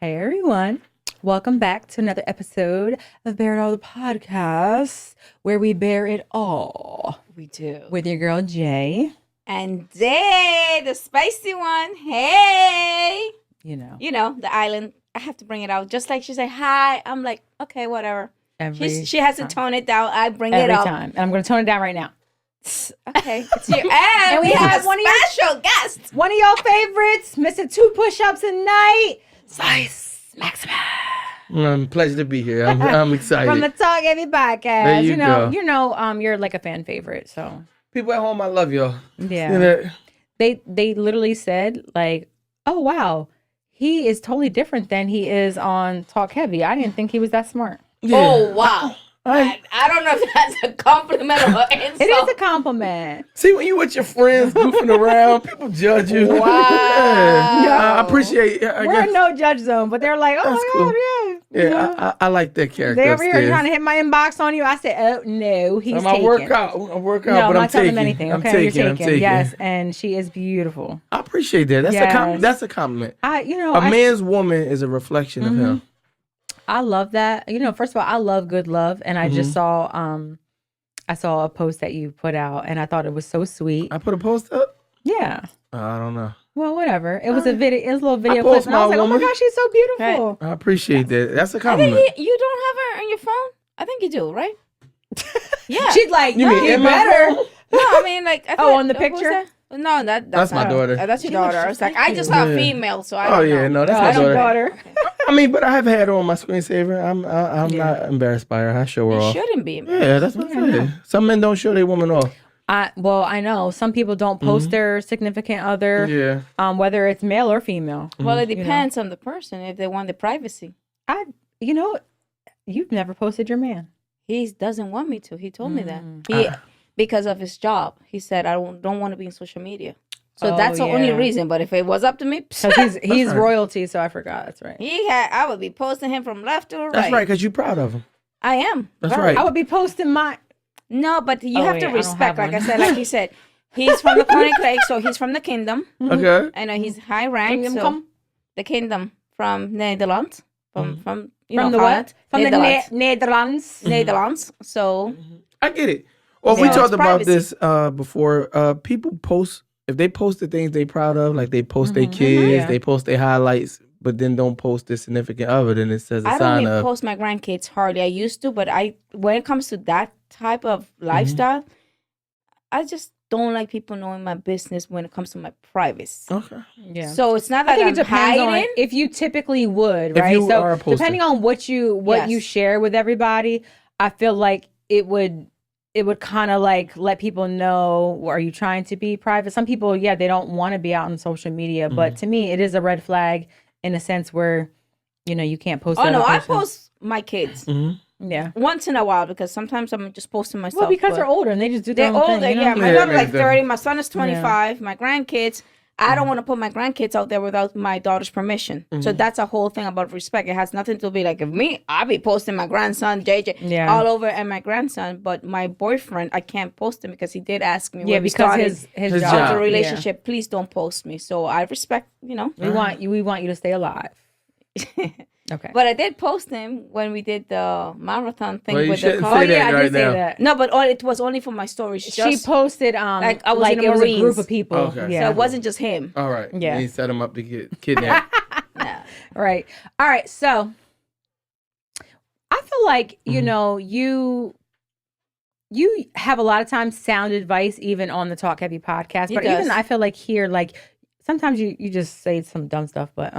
Hey everyone, welcome back to another episode of Bear It All the podcast, where we bear it all. We do. With your girl Jay. And Day, the spicy one. Hey. You know, the island. I have to bring it out. Just like she said, hi. I'm like, okay, whatever. She has to tone it down. I bring it up. Every time. And I'm going to tone it down right now. Okay. It's your and we have one special guest. One of your favorites, missing 2 push-ups a night. Slice Maxima. Pleasure to be here. I'm excited. From the Talk Heavy podcast. There you go. You're like a fan favorite, so. People at home, I love y'all. Yeah. They literally said, like, oh, wow, he is totally different than he is on Talk Heavy. I didn't think he was that smart. Yeah. Oh, wow. I don't know if that's a compliment or an insult. It is a compliment. See, when you with your friends goofing around, people judge you. Wow. I appreciate it. We're in no judge zone, but they're like, oh, That's my cool. God, yeah. Yeah, I like that character. They over here upstairs. trying to hit my inbox on you. I said, oh, no, he's taking. I work out, no, but I'm I'm not telling taking. them anything. I'm Okay, taking. you're taking. Yes, and she is beautiful. I appreciate that. That's Yes. a compliment. A man's woman is a reflection of him. I love that. First of all, I love good love, and I just saw I saw a post that you put out, and I thought it was so sweet. I put a post up? Yeah. I don't know. Well, whatever. It was a video. It was a little video post clip, and I was like, my "Oh my woman. gosh, she's so beautiful." I appreciate that. That's a I compliment. think you don't have her on your phone? I think you do, right? Yeah. She's like, You mean in my better. phone? No, I mean, like, I thought, On the what was picture? that? No, that's my not- daughter. That's your daughter. I was like, I just saw a female, so I don't Oh, know. yeah, no, that's That's my your daughter. daughter. I mean, but I have had her on my screensaver. I'm not embarrassed by her. I show her You off. shouldn't be. Yeah, that's what I said. Some men don't show their woman off. I know some people don't post their significant other, whether it's male or female. Well, it depends on the person if they want the privacy. You've never posted your man. He doesn't want me to. He told me that. Because of his job. He said, I don't want to be in social media. So that's the only reason. But if it was up to me, because he's royalty, so I forgot. That's right. I would be posting him from left to right. That's right, because you're proud of him. I am. That's right. I would be posting my. No, but you have to I don't respect. have Like I one. said, like he said, he's from the Koninklijk, so he's from the kingdom. Okay. I know he's high ranked. Kingdom So come? the kingdom from Netherlands, from From the what? Holland. From Netherlands. the Netherlands. Netherlands. So I get it. Well, we Yeah. talked It's about privacy. this before. People post, if they post the things they proud of, like they post their kids, Yeah. they post their highlights, but then don't post their significant other, then it says a I don't sign even of. post my grandkids hardly. I used to, but when it comes to that type of lifestyle, I just don't like people knowing my business when it comes to my privacy. Okay. Yeah. So it's not I that think I'm it depends on hiding. if you typically would, If right? you So are a poster. depending on what you Yes. share with everybody, I feel like it would kind of like let people know, are you trying to be private? Some people, they don't want to be out on social media, but to me, it is a red flag in a sense where, you can't post. Oh the no, other I person. post my kids Yeah. once in a while because sometimes I'm just posting myself. Well, because but they're older and they just do their they're own older. thing. Yeah, my Yeah, daughter like makes sense. 30. My son is 25. My grandkids. I don't want to put my grandkids out there without my daughter's permission. So that's a whole thing about respect. It has nothing to be like, if me, I'll be posting my grandson, JJ, Yeah. all over, and my grandson. But my boyfriend, I can't post him because he did ask me Yeah, when we because started his His job. job. the Yeah. relationship. Please don't post me. So I respect, We want you to stay alive. Okay. But I did post him when we did the marathon thing Well, you with the shouldn't car. say that I right did say now. that. No, but it was only for my stories. She posted like I was in the it was a Marines. group of people. Okay. Yeah. So it wasn't just him. All right. Yeah. He set him up to get kidnapped. No. Right. All right. So I feel like, you have a lot of times sound advice even on the Talk Heavy podcast. He But does. even I feel like here, like sometimes you just say some dumb stuff, but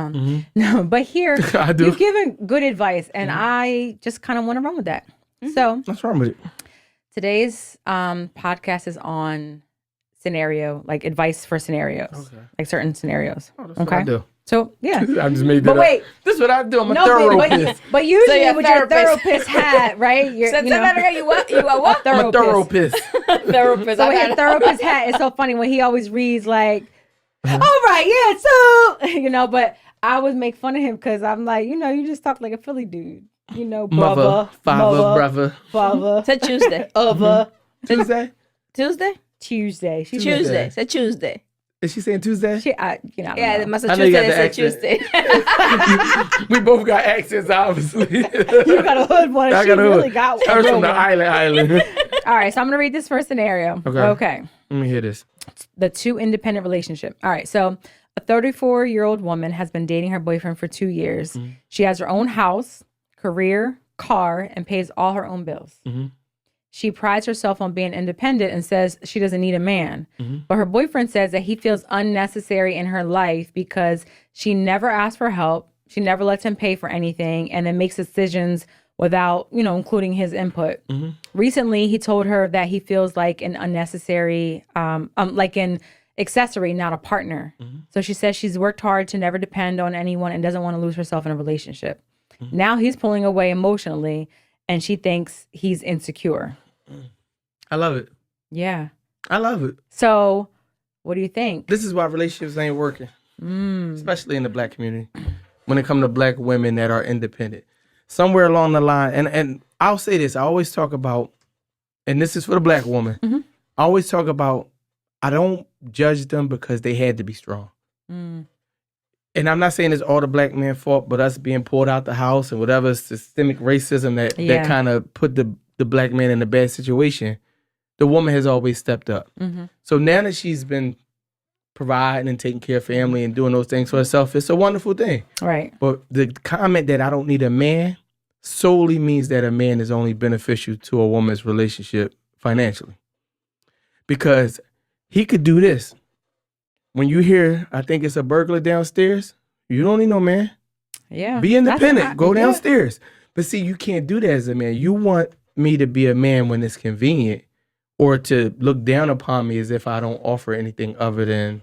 no, but here I do. you've given good advice and I just kind of want to run with that. So What's wrong with it? today's podcast is on scenario, like advice for scenarios, like certain scenarios. That's what I do. So yeah. I just made that But up. wait. This is what I do. I'm a No, therapist. but usually you're a with your therapist. therapist hat, right? You're, So tell that again, you what? You a what? I'm a therapist. therapist. Therapist. So I with got your it. therapist hat, it's so funny when he always reads like, Uh-huh. "All right, yeah, so," but I always make fun of him because I'm like, you just talk like a Philly dude, Mother, brother, father, brother. father, It's a Tuesday. other, Tuesday? Tuesday? Tuesday. Tuesday. It's a Tuesday. Is she saying Tuesday? Yeah, the I know you Massachusetts got said the Tuesday. We both got accents, obviously. You got a hood one. I She got a really hood. got one. Hers from the island. All right, so I'm going to read this first scenario. Okay. Let me hear this. The two independent relationship. All right, so a 34-year-old woman has been dating her boyfriend for 2 years. Mm-hmm. She has her own house, career, car, and pays all her own bills. Mm-hmm. She prides herself on being independent and says she doesn't need a man. Mm-hmm. But her boyfriend says that he feels unnecessary in her life because she never asks for help. She never lets him pay for anything and then makes decisions without, including his input. Mm-hmm. Recently, he told her that he feels like an unnecessary, like an accessory, not a partner. Mm-hmm. So she says she's worked hard to never depend on anyone and doesn't want to lose herself in a relationship. Mm-hmm. Now he's pulling away emotionally and she thinks he's insecure. I love it. Yeah. I love it. So what do you think? This is why relationships ain't working, especially in the Black community. When it comes to Black women that are independent, somewhere along the line, and I'll say this, I always talk about, and this is for the Black woman, I always talk about, I don't judge them because they had to be strong. And I'm not saying it's all the Black men's fault, but us being pulled out the house and whatever systemic racism that kind of put the Black man in a bad situation, the woman has always stepped up. So now that she's been providing and taking care of family and doing those things for herself, it's a wonderful thing. Right. But the comment that I don't need a man solely means that a man is only beneficial to a woman's relationship financially. Because he could do this. When you hear, I think it's a burglar downstairs, you don't need no man. Yeah. Be independent. Go downstairs. But see, you can't do that as a man. You want me to be a man when it's convenient, or to look down upon me as if I don't offer anything other than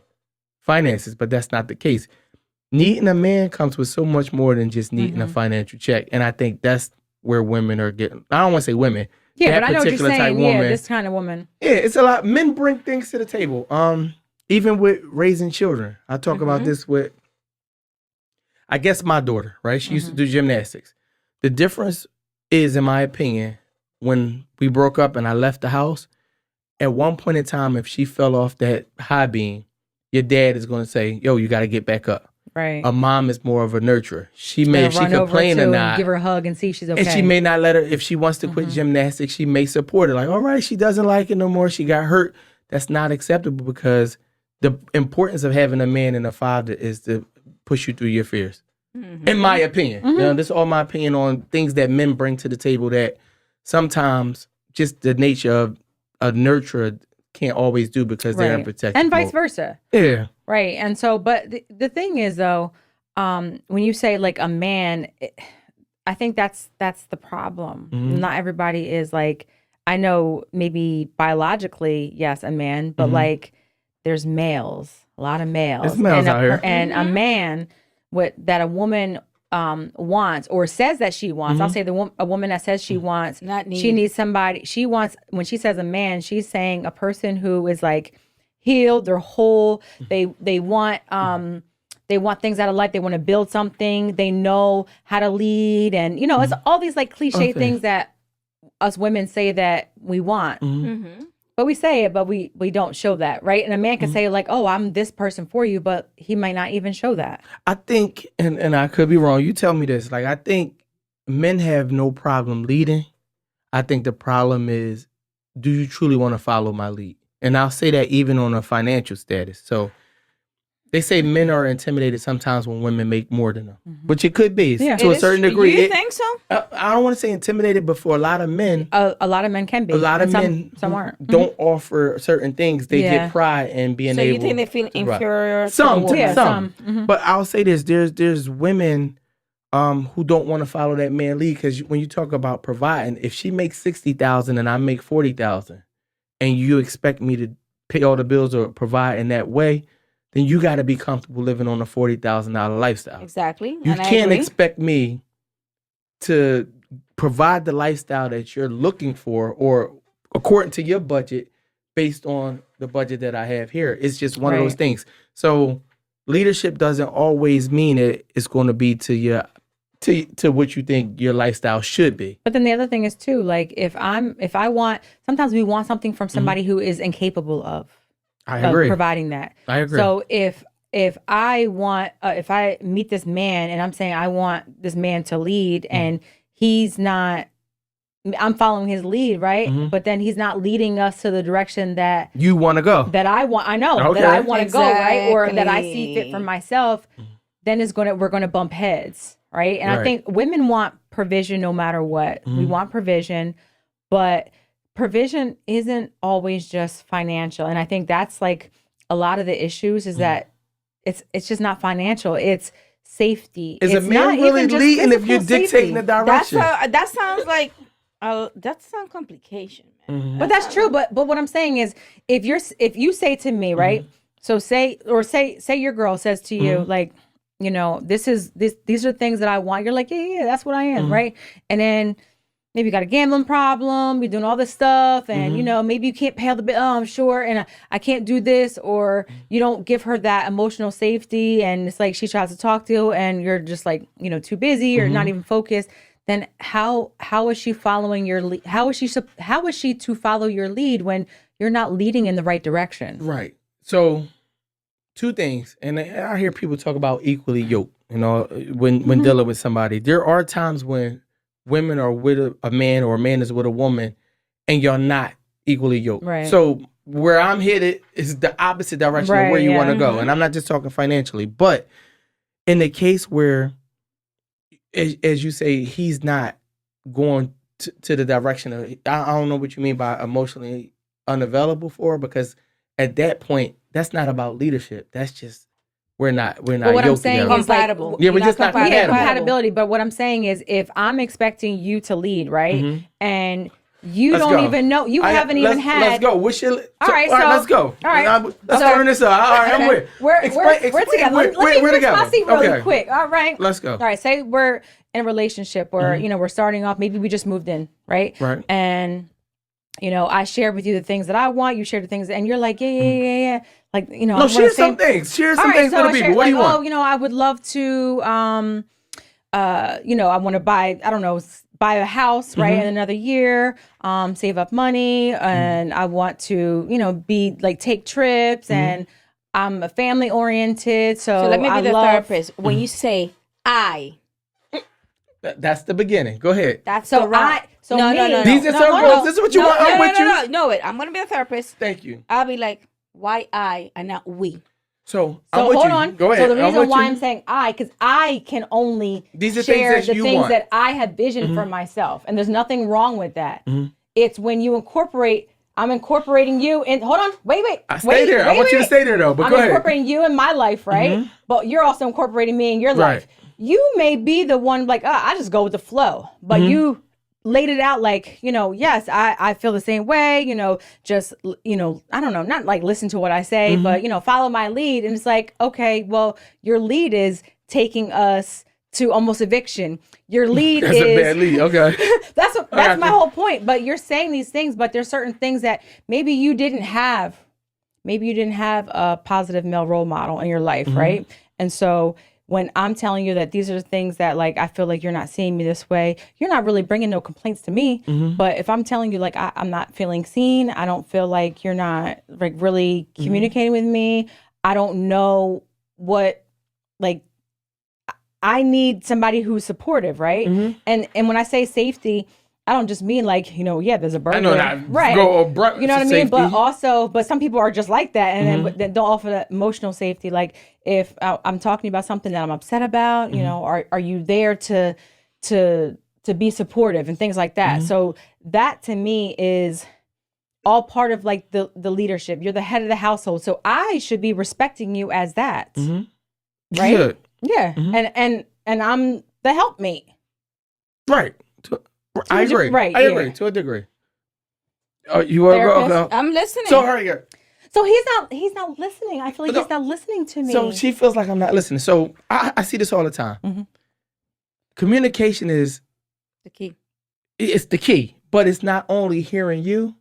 finances. But that's not the case. Needing a man comes with so much more than just needing a financial check. And I think that's where women are getting, I don't want to say women. Yeah, but I know what you're saying. Yeah, this kind of woman. Yeah, it's a lot. Men bring things to the table. Even with raising children. I talk about this with, I guess, my daughter, right? She used to do gymnastics. The difference is, in my opinion, when we broke up and I left the house, at one point in time, if she fell off that high beam, your dad is going to say, yo, you got to get back up. Right. A mom is more of a nurturer. She may, if she complain or not, give her a hug and see if she's okay. And she may not let her, if she wants to quit gymnastics, she may support her. Like, all right, she doesn't like it no more. She got hurt. That's not acceptable, because the importance of having a man and a father is to push you through your fears. In my opinion. This is all my opinion on things that men bring to the table that sometimes just the nature of a nurturer can't always do because they're unprotected. And vice versa. Yeah. Right. And so, but the thing is, though, when you say like a man, I think that's the problem. Not everybody is like, I know maybe biologically, yes, a man, but like there's males, a lot of males. There's males out here. And a man that a woman wants or says that she wants. I'll say a woman that says she wants, she needs somebody. She wants, when she says a man, she's saying a person who is like healed, they're whole. They want things out of life. They want to build something. They know how to lead, and it's all these like cliche things that us women say that we want. But we say it, but we don't show that, right? And a man can say like, oh, I'm this person for you, but he might not even show that. I think, and I could be wrong, you tell me this, like I think men have no problem leading. I think the problem is, do you truly want to follow my lead? And I'll say that even on a financial status. So they say men are intimidated sometimes when women make more than them, which it could be to a certain degree. You think so? I don't want to say intimidated, but for a lot of men, a lot of men can be. A lot of men some aren't. Don't offer certain things. They get pride in being able. So you think they feel inferior? Some. Mm-hmm. But I'll say this: there's women who don't want to follow that man lead, because when you talk about providing, if she makes $60,000 and I make $40,000, and you expect me to pay all the bills or provide in that way, then you got to be comfortable living on a $40,000 lifestyle. Exactly. You can't expect me to provide the lifestyle that you're looking for, or according to your budget, based on the budget that I have here. It's just one of those things. So leadership doesn't always mean it's going to be to what you think your lifestyle should be. But then the other thing is too, like sometimes we want something from somebody who is incapable of. I agree. providing that. I agree. So if I want, if I meet this man and I'm saying I want this man to lead and he's not, I'm following his lead, right? But then he's not leading us to the direction that you want to go. that I want. I know that I want to go, right? Or that I see fit for myself. Then we're gonna bump heads, right? And I think women want provision no matter what. We want provision, but provision isn't always just financial. And I think that's like a lot of the issues is that it's just not financial. It's safety. Is a man really leading if you're dictating the direction? That sounds like that's some complication, man. But that's true. But what I'm saying is, if you say to me, right? So say your girl says to you, like, you know, these are things that I want. You're like, yeah, that's what I am, right? And then maybe you got a gambling problem. You're doing all this stuff, and you know, maybe you can't pay all the bill. Oh, I'm sure, and I can't do this, or you don't give her that emotional safety, and it's like she tries to talk to you, and you're just like, you know, too busy or not even focused. Then how is she following your lead? How is she to follow your lead when you're not leading in the right direction? Right. So, two things, and I hear people talk about equally yoked. You know, when dealing with somebody, there are times when women are with a man or a man is with a woman, and you're not equally yoked. Right. So where I'm headed is the opposite direction of where you want to go, and I'm not just talking financially, but in the case where, as you say, he's not going to the direction of, I don't know what you mean by emotionally unavailable for, because at that point, that's not about leadership. That's just, we're not what I'm yoked saying together. is like, Yeah, we're just not compatible. Compatibility. But what I'm saying is, if I'm expecting you to lead, right, and you Let's don't go. even know, you haven't even had. Let's go. What's your? All right, let's go. All right, let's turn this up. All right, I'm with. We're together. Let me We're fix together. my seat really quick. All right, let's go. All right, say we're in a relationship, or you know, we're starting off. Maybe we just moved in, right? Right. And you know, I shared with you the things that I want. You shared the things, and you're like, yeah. Like, you know, no, share some things. Share some things for the people. What do you want? Oh, you know, I would love to, you know, I want to buy, I don't know, buy a house, right, in another year, save up money, and I want to, you know, be like take trips, and I'm a family oriented. So let me be the therapist. When you say I, that's the beginning. Go ahead. that's so the right. no. These are some girls. This is what you want. I'm with you. No, I'm gonna be a therapist. Thank you. I'll be like, why I and not we? So hold you. on. Go ahead. So the reason why I'm saying I, because I can only share the things that I have visioned for myself, and there's nothing wrong with that. It's when you incorporate. I'm incorporating you in. Hold on. Wait. Stay there. I want you to stay there though. But I'm go ahead. incorporating you in my life, right? But you're also incorporating me in your life. You may be the one like, I just go with the flow, but you laid it out like, you know, yes, I feel the same way, you know, just, you know, I don't know, not like listen to what I say, but, you know, follow my lead. And it's like, okay, well, your lead is taking us to almost eviction. Your lead That's a bad lead. Okay. that's my whole point. But you're saying these things, but there's certain things that maybe you didn't have. Maybe you didn't have a positive male role model in your life, right? And so when I'm telling you that these are the things that, like, I feel like you're not seeing me this way, you're not really bringing no complaints to me. But if I'm telling you, like, I'm not feeling seen, I don't feel like you're not, like, really communicating with me, I don't know what, like, I need somebody who's supportive, right? And when I say safety, I don't just mean like, you know, yeah, there's a burglar. I know that. Right. Go abrupt. You know what I mean? Safety. But also, but some people are just like that, and then don't offer that emotional safety. Like, if I'm talking about something that I'm upset about, you know, are you there to be supportive and things like that? So that to me is all part of like the leadership. You're the head of the household, so I should be respecting you as that, right? Good. Yeah, and I'm the helpmate. Right. I agree. Right. I agree to a degree. Oh, you are go. I'm listening. So hurry up. So he's not listening. I feel like he's not listening to me. So she feels like I'm not listening. So I see this all the time. Communication is the key. It's the key, but it's not only hearing you.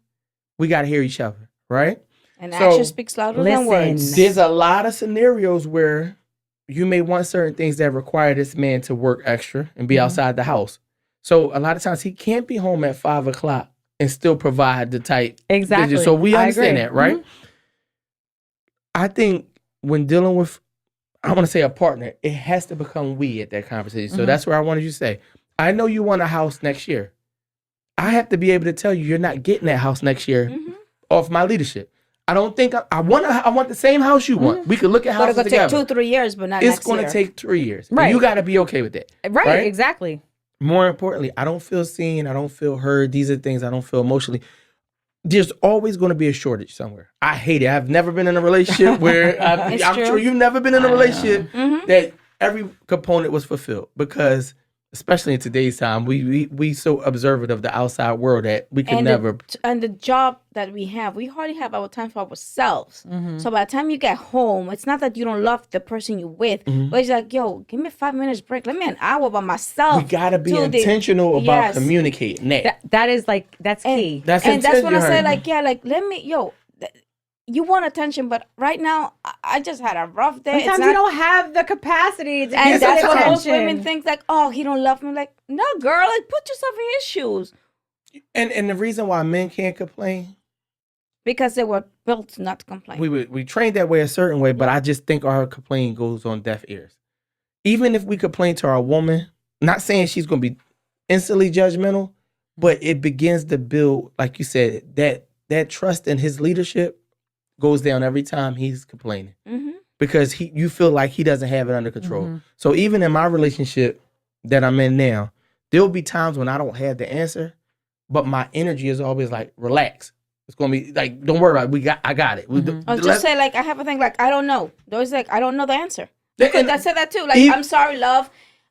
We got to hear each other, right? And action speaks louder than words. There's a lot of scenarios where you may want certain things that require this man to work extra and be outside the house. So a lot of times he can't be home at 5 o'clock and still provide the type. Exactly. So we understand that, right? I think when dealing with, I want to say a partner, it has to become we at that conversation. So that's where I wanted you to say, I know you want a house next year. I have to be able to tell you you're not getting that house next year off my leadership. I don't think I want the same house you want. We could look at houses together. It's going to take 2-3 years, but not it's next year. It's going to take 3 years. Right. And you got to be okay with that. Right, exactly. More importantly, I don't feel seen. I don't feel heard. These are things I don't feel emotionally. There's always going to be a shortage somewhere. I hate it. I've never been in a relationship where I'm sure you've never been in a relationship that every component was fulfilled, because especially in today's time, we so observant of the outside world that we can never. And the job that we hardly have our time for ourselves. So by the time you get home, it's not that you don't love the person you're with, but it's like, yo, give me 5 minutes break. Let me an hour by myself. We gotta be intentional about communicating that. That is like, that's key. That's when I say like, let me, you want attention, but right now I just had a rough day. Sometimes you don't have the capacity to and that's what attention. most women think, like, oh, he don't love me. Like, no, girl, like, put yourself in his shoes. And the reason why men can't complain, because they were built not to complain. We trained that way a certain way, but I just think our complaint goes on deaf ears. Even if we complain to our woman, not saying she's going to be instantly judgmental, but it begins to build, like you said, that trust in his leadership goes down every time he's complaining, because you feel like he doesn't have it under control. So even in my relationship that I'm in now, there'll be times when I don't have the answer, but my energy is always like, relax. It's gonna be like, don't worry about it. I got it. Just say like, I have a thing like, I don't know. There's like, I don't know the answer. I said that too. Like, I'm sorry, love.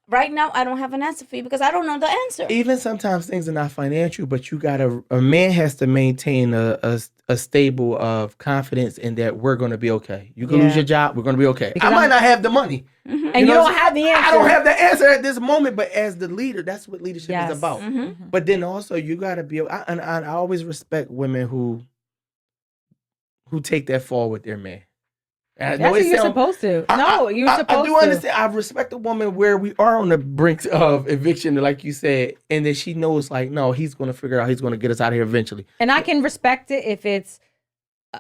Right now, I don't have an answer for you because I don't know the answer. Even sometimes things are not financial, but a man has to maintain a stable of confidence in that we're going to be okay. You can lose your job, we're going to be okay. Because I might not have the money. And you don't have the answer. I don't have the answer at this moment, but as the leader, that's what leadership is about. But then also, you got to be, and I always respect women who take that fall with their man. That's what you're supposed to. You're supposed to. I do understand. I respect a woman where we are on the brink of eviction, like you said, and then she knows, like, no, he's going to figure out, he's going to get us out of here eventually. And I can respect it if it's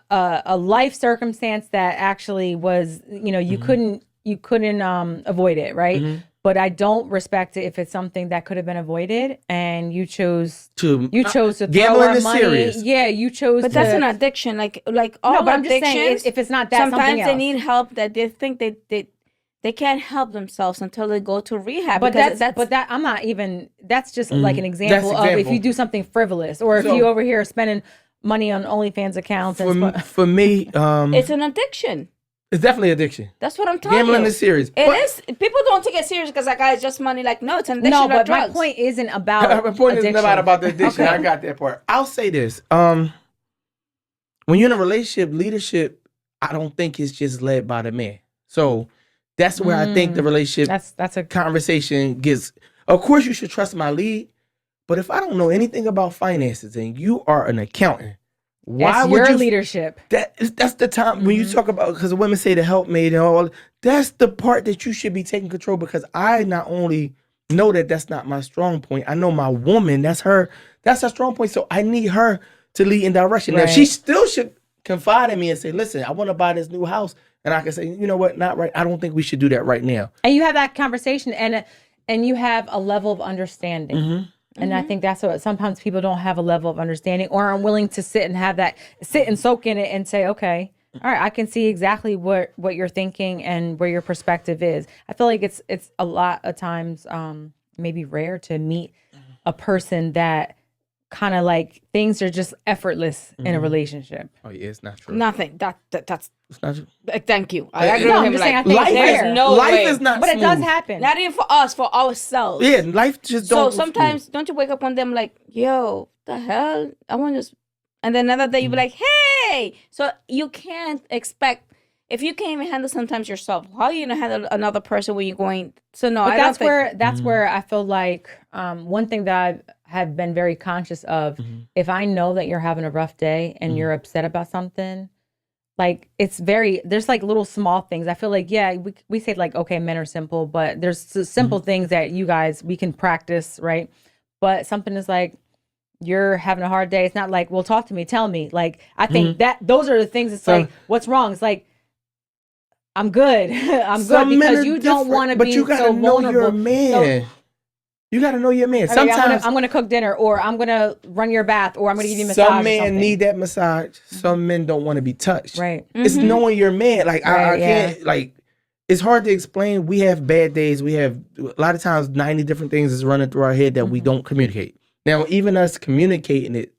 a life circumstance that actually was, you couldn't avoid it, right? But I don't respect it if it's something that could have been avoided and you chose to throw our money. Serious. Yeah, you chose. But that's an addiction, like all no. But I'm addictions. Just saying, if it's not that, sometimes they need help that they think they can't help themselves until they go to rehab. But I'm not even. That's just like an example of if you do something frivolous or if you over here spending money on OnlyFans accounts. For me, it's an addiction. It's definitely addiction. That's what I'm telling you. Gambling is serious. It is. People don't take it serious because that guy is just money. Like, no, it's an addiction. No, but drugs. my point isn't about my point isn't about the addiction. Okay. I got that part. I'll say this. When you're in a relationship, leadership, I don't think it's just led by the man. So that's where I think the relationship that's a conversation gets. Of course, you should trust my lead, but if I don't know anything about finances and you are an accountant, why would your leadership? That's the time when you talk about, because women say the helpmate and all. That's the part that you should be taking control, because I not only know that that's not my strong point, I know my woman, that's her strong point. So I need her to lead in direction. Right. Now she still should confide in me and say, listen, I want to buy this new house, and I can say, you know what, not right. I don't think we should do that right now. And you have that conversation, and you have a level of understanding. And I think that's what sometimes people don't have, a level of understanding, or are willing to sit and soak in it and say, okay, all right, I can see exactly what you're thinking and where your perspective is. I feel like it's a lot of times maybe rare to meet a person that kind of like things are just effortless in a relationship. Oh yeah, it's not true. Nothing. That's it's not true. Thank you. I agree with him. Just saying, life is not but smooth. It does happen. Not even for us, for ourselves. Yeah, life just don't. So sometimes smooth. Don't you wake up on them like, yo, the hell? I want to just, and then another day you be like, hey. So you can't expect, if you can't even handle sometimes yourself, how are you gonna handle another person when you're going? So no, but that's where I feel like one thing that I have been very conscious of, if I know that you're having a rough day and you're upset about something, like there's like little small things. I feel like, we say like, okay, men are simple, but there's simple things that we can practice, right? But something is like, you're having a hard day. It's not like, well, talk to me, tell me. Like, I think that those are the things. It's like, what's wrong? It's like, I'm good. I'm Some good men because are you don't different, want to but be you gotta so know vulnerable. your man. You gotta know your man. Okay, Sometimes I'm gonna cook dinner, or I'm gonna run your bath, or I'm gonna give you a massage. some or men something. need that massage. Some men don't want to be touched. Right. It's knowing your man. Like I Right, can't like. It's hard to explain. We have bad days. We have a lot of times 90 different things is running through our head that we don't communicate. Now, even us communicating it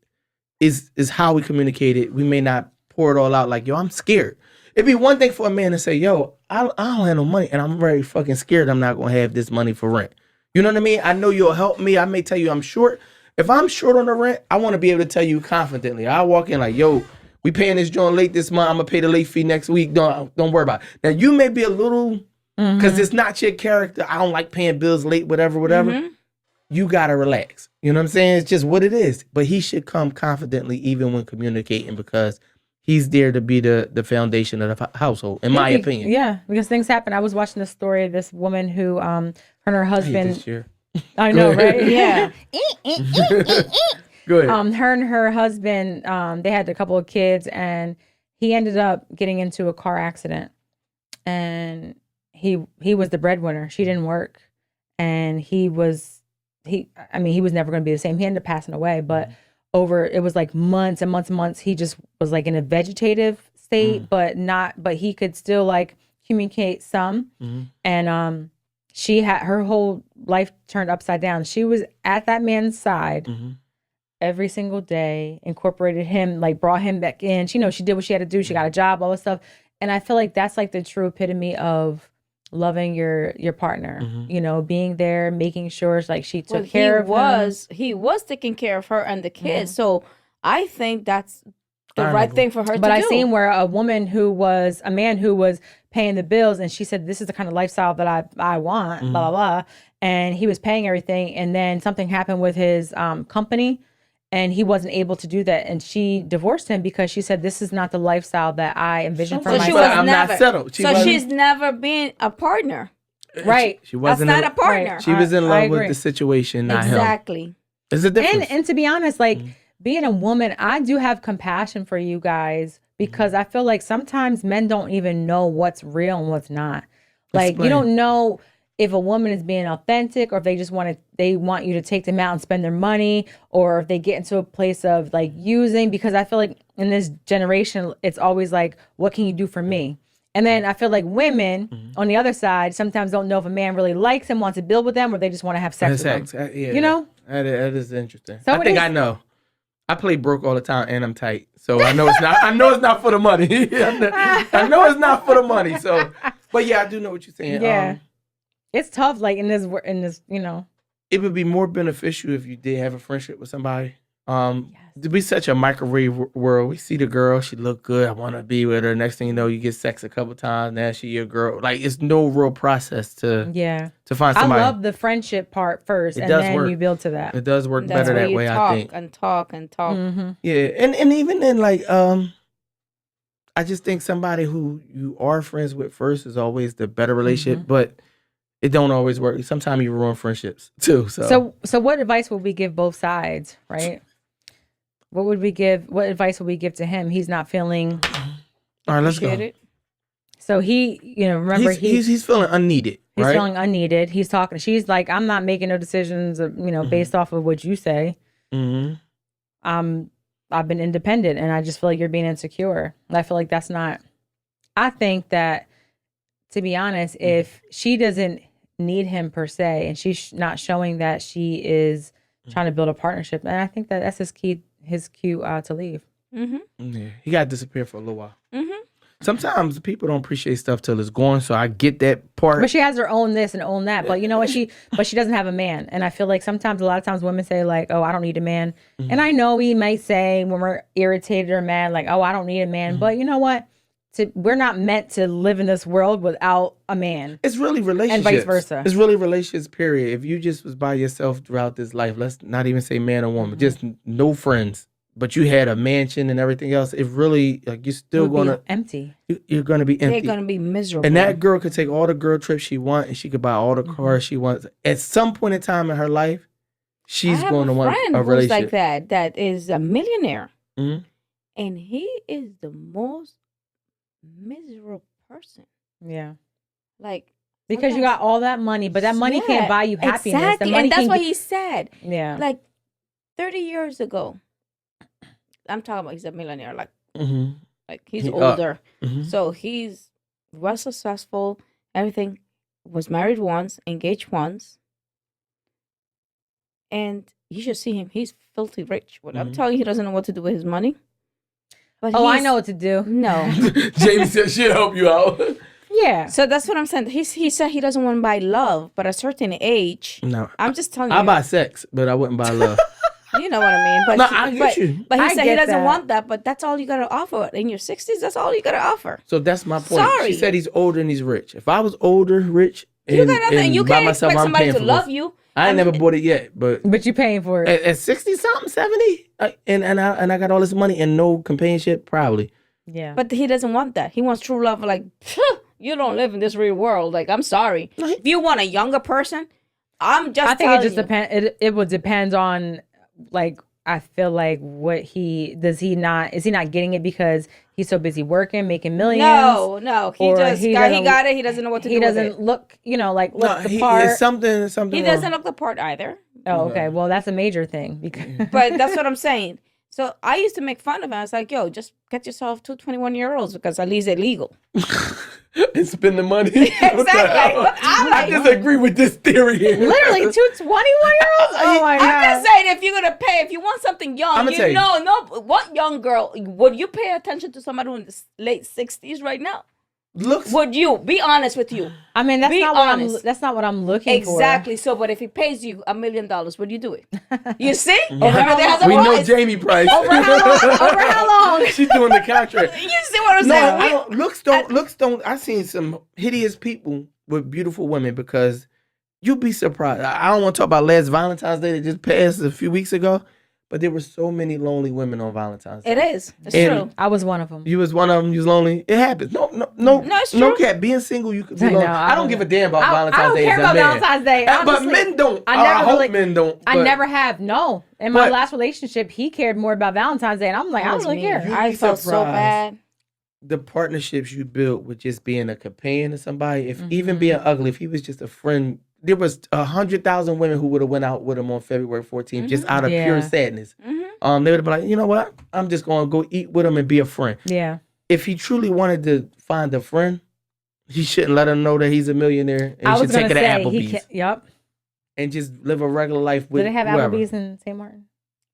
is how we communicate it. We may not pour it all out like, yo, I'm scared. It'd be one thing for a man to say, yo, I don't have no money and I'm very fucking scared I'm not going to have this money for rent. You know what I mean? I know you'll help me. I may tell you I'm short. If I'm short on the rent, I want to be able to tell you confidently. I walk in like, yo, we paying this joint late this month. I'm going to pay the late fee next week. Don't worry about it. Now, you may be a little, because it's not your character. I don't like paying bills late, whatever. You got to relax. You know what I'm saying? It's just what it is. But he should come confidently even when communicating because he's there to be the foundation of the household, in my opinion. Yeah, because things happen. I was watching the story of this woman who, her and her husband. This year. I know, right? Yeah. Go ahead. Her and her husband, they had a couple of kids, and he ended up getting into a car accident, and he was the breadwinner. She didn't work, and he was never going to be the same. He ended up passing away, but it was like months and months and months. He just was like in a vegetative state, but he could still like communicate some. And she had her whole life turned upside down. She was at that man's side every single day, incorporated him, like brought him back in. She did what she had to do. She got a job, all this stuff. And I feel like that's like the true epitome of loving your partner, being there, making sure like she took care of him. He was taking care of her and the kids. So I think that's the right thing for her to do. But I seen where a man who was paying the bills, and she said, this is the kind of lifestyle that I want, blah, blah, blah. And he was paying everything. And then something happened with his company, and he wasn't able to do that. And she divorced him because she said, this is not the lifestyle that I envisioned for myself. I'm not settled. She's never been a partner. Right. She wasn't That's not a partner. Right. She was in love with the situation, not him. Exactly. There's a difference. And to be honest, like being a woman, I do have compassion for you guys because I feel like sometimes men don't even know what's real and what's not. Like you don't know if a woman is being authentic, or if they just want you to take them out and spend their money, or if they get into a place of like using, because I feel like in this generation, it's always like, what can you do for me? And then I feel like women on the other side sometimes don't know if a man really likes them, wants to build with them, or they just want to have sex with them. Yeah, that is interesting. So I think I know. I play broke all the time and I'm tight. So I know it's not for the money. I know it's not for the money. So, but yeah, I do know what you're saying. Yeah. It's tough, like in this, It would be more beneficial if you did have a friendship with somebody. To be such a microwave world, we see the girl, she look good, I want to be with her. Next thing you know, you get sex a couple times, now she your girl. Like, it's no real process to find somebody. I love the friendship part first, and then you build to that. It does work better that way, I think. And talk. Yeah, and even then, like, I just think somebody who you are friends with first is always the better relationship, but it don't always work. Sometimes you ruin friendships too. So what advice would we give both sides, right? What advice would we give to him? He's not feeling. All right, let's go. So he, remember he's feeling unneeded. He's right? feeling unneeded. He's talking. She's like, I'm not making no decisions, based off of what you say. I've been independent, and I just feel like you're being insecure. And I feel like that's not. I think that, to be honest, if she doesn't need him per se, and she's not showing that she is trying to build a partnership, and I think that that's his cue to leave. Yeah, he got to disappear for a little while. Sometimes people don't appreciate stuff till it's gone, so I get that part. But she has her own this and own that. But you know what? She doesn't have a man. And I feel like a lot of times women say like, oh, I don't need a man. And I know we might say when we're irritated or mad, like, oh, I don't need a man. But you know what? We're not meant to live in this world without a man. It's really relationships. And vice versa. It's really relationships, period. If you just was by yourself throughout this life, let's not even say man or woman, just no friends, but you had a mansion and everything else, it really, like, you're still going to... empty. You're going to be empty. They're going to be miserable. And that girl could take all the girl trips she wants, and she could buy all the cars she wants. At some point in time in her life, she's going to want a relationship. Like that is a millionaire. And he is the most miserable person. Yeah. Like, Because you got all that money, but that money can't buy you happiness. Exactly. The money And that's can what he said. Yeah. Like 30 years ago. I'm talking about he's a millionaire. Like, like he's older. So he's well successful. Everything. Was married once, engaged once. And you should see him. He's filthy rich. What I'm telling you, he doesn't know what to do with his money. But I know what to do. No. Jamie said she'll help you out. Yeah. So that's what I'm saying. He said he doesn't want to buy love, but at a certain age. No. I'm just telling you. I buy sex, but I wouldn't buy love. You know what I mean? But No, I get you. But he I said he get doesn't that. want that, but that's all you got to offer. In your 60s, that's all you got to offer. So that's my point. Sorry. She said he's older and he's rich. If I was older, rich, You got nothing. and You by can't myself, expect I'm somebody paying to for love this. you. I ain't never bought it yet, but But you paying for it. at 60 something, 70, and I got all this money and no companionship, probably. Yeah. But he doesn't want that. He wants true love. Like, you don't live in this real world. Like, I'm sorry. If you want a younger person, I'm just I think telling it just you. depends. It would depend on, like, I feel like what is he not getting it because he's so busy working, making millions? No. He Or just he got doesn't- it. He doesn't know what to do He with doesn't it. look, like, look the It's part. something He wrong. doesn't look the part either. Oh, okay. Well, that's a major thing because But that's what I'm saying. So I used to make fun of him. I was like, yo, just get yourself 2 21-year-olds because at least they're legal. And spend the money. Exactly. But I disagree with this theory here. literally 2 21-year-olds. Oh my I'm god. just saying, if you're gonna pay, if you want something young, I'ma tell you. what young girl would you pay attention to somebody in the late 60s right now? Looks. Would you be honest with you? I mean, that's Be not honest. that's not what I'm looking Exactly. So, but if he pays you $1 million, would you do it? You see? how Everything has a We know price. Jamie price. Over how long? She's doing the contract. You see what I'm No, saying? I don't. Looks don't. I've seen some hideous people with beautiful women because you'd be surprised. I don't want to talk about last Valentine's Day that just passed a few weeks ago, but there were so many lonely women on Valentine's Day. It is. It's And- true. I was one of them. You was one of them. You was lonely. It happens. No, it's true. cat. Being single, you could be I know, lonely. I don't give a damn about I Valentine's don't Day. care as a about man. Valentine's Day. But Honestly, men don't. I I never hope really- men don't. I but- never have. No. In my But- last relationship, he cared more about Valentine's Day, and I'm like, I don't really care. You'd I be felt so surprised. bad. The partnerships you built with just being a companion to somebody, if even being ugly, if he was just a friend, there was 100,000 women who would have went out with him on February 14th just out of pure Yeah. sadness. They would have been like, you know what? I'm just going to go eat with him and be a friend. Yeah. If he truly wanted to find a friend, he shouldn't let him know that he's a millionaire and I he was should take gonna it to say he Applebee's can. Yep. and just live a regular life with Do they have whoever. Applebee's in St. Martin?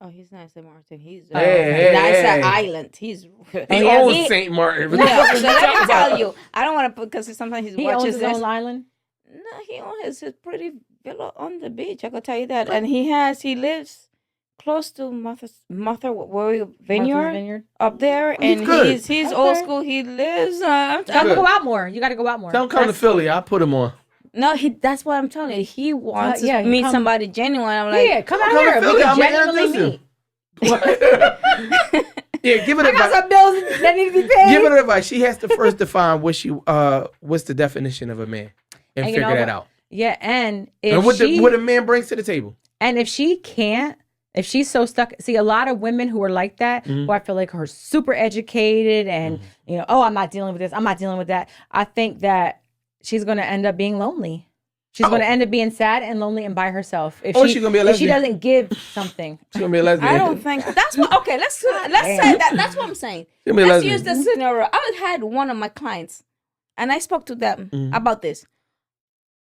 Oh, he's nice at Martin. He's Hey, nice hey. at Island. He's He owns St. Martin. What the No, fuck are so you let me talking tell about? you, I don't want to because sometimes he He owns watches his this. own island. No, he owns his pretty villa on the beach. I can tell you that, and he lives close to Martha's Martha's Vineyard Vineyard. up there, He's and good. he's old Okay. school. He lives. Come Good. go out more. You got to go out more. Tell him come to Philly. I'll put him on. No, that's what I'm telling you. He wants yeah, to he meet come- somebody genuine. I'm like, Yeah, come out Come to here. Philly. We I'm can gonna genuinely introduce him. meet. Yeah, give it I got advice. some bills that need to be paid. Give her advice. She has to first define what's the definition of a man and And you figure know that what? out. Yeah, and if And she what a man brings to the table. and if she can't, if she's so stuck, see a lot of women who are like that, Mm-hmm. who I feel like are super educated and I'm not dealing with this, I'm not dealing with that. I think that she's going to end up being lonely. She's going to end up being sad and lonely and by herself. If She's gonna be a if she lesbian. doesn't give something. She's gonna be a lesbian. I don't think that's what. Okay, let's say that. That's what I'm saying. She'll be a Let's lesbian. use this scenario. I had one of my clients, and I spoke to them about this.